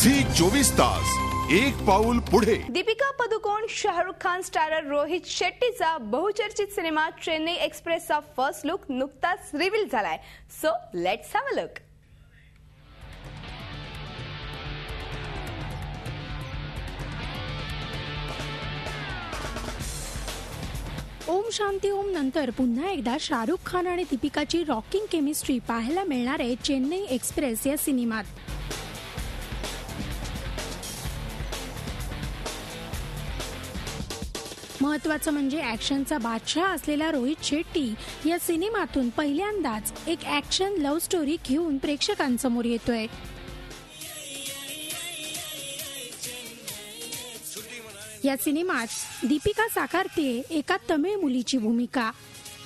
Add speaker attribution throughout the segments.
Speaker 1: Zee 24 तास एक पाऊल पुढे।
Speaker 2: दीपिका पदुकोण, शाहरुख खान स्टारर रोहित शेट्टीचा बहुचर्चित सिनेमा चेन्नई एक्सप्रेसचा फर्स्ट लुक नुकताच रिव्हील झालाय। So let's have a look.
Speaker 3: Om Shanti Om नंतर पुन्हा एकदा शाहरुख खान आणि दीपिकाची रॉकिंग केमिस्ट्री पाहायला मिळणार आहे चेन्नई एक्सप्रेस या सिनेमात। महत्त्वाचं म्हणजे ॲक्शनचा बादशाह असलेला रोहित शेट्टी या सिनेमातून पहिल्यांदाच एक ॲक्शन लव्ह स्टोरी घेऊन प्रेक्षकांसमोर येतोय। या सिनेमात दीपिका साकारते एका तमिळ मुलीची भूमिका,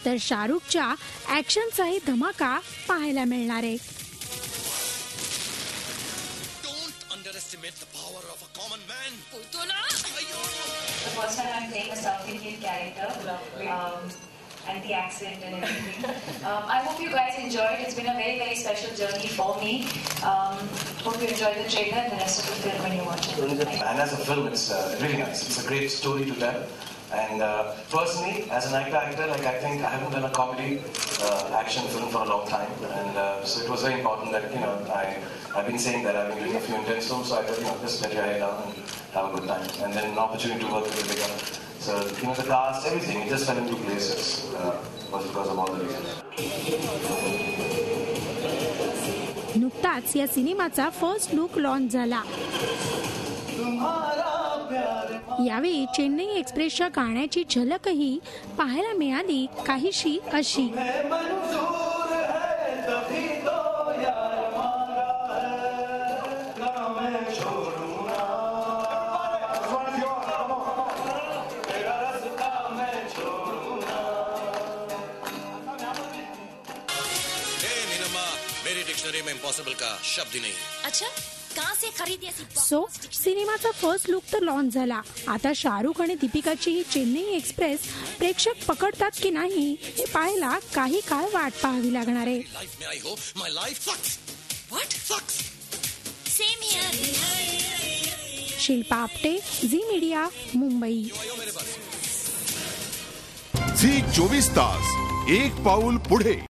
Speaker 3: तर शाहरुखच्या ॲक्शनचाही धमाका पाहायला मिळणार आहे।
Speaker 4: The first time I'm playing a South Indian character, and the accent and everything. I hope you guys enjoyed. It's been a very, very special journey for me. Hope you enjoy the trailer and the rest of the film when you watch it.
Speaker 5: And as a film, it's really nice. It's a great story to tell. And personally, as an actor, like I think I haven't done a comedy action film for a long time, and so it was very important that I've been saying that I've been doing a few intense films, so I thought just let your head down and have a good time, and then an opportunity to work with Dipika. So the cast, everything, it just fell into places was because of all the reasons.
Speaker 3: नुकताच या सिनेमाचा first look launch झाला। यावेळी चेन्नई एक्सप्रेसच्या गाण्याची झलकही पाहायला मिळाली, काहीशी अशी।
Speaker 6: मेरी डिक्शनरी में इम्पॉसिबल का शब्द ही नहीं।
Speaker 7: अच्छा, कहाँ से खरीदी ऐसी?
Speaker 3: सो सिनेमाचा फर्स्ट लुक तर लॉन्च झाला। आता शाहरुख आणि दीपिकाची ही चेन्नई एक्सप्रेस प्रेक्षक पकडतात की नाही हे पाहायला काही काळ वाट पाहावी लागणार आहे।
Speaker 6: लाइफ में आई हो, my life sucks. What sucks?
Speaker 7: Same here.
Speaker 3: Shilpa Apte, Zee media, Mumbai.
Speaker 1: Zee 24 तास एक पाऊल पुढे।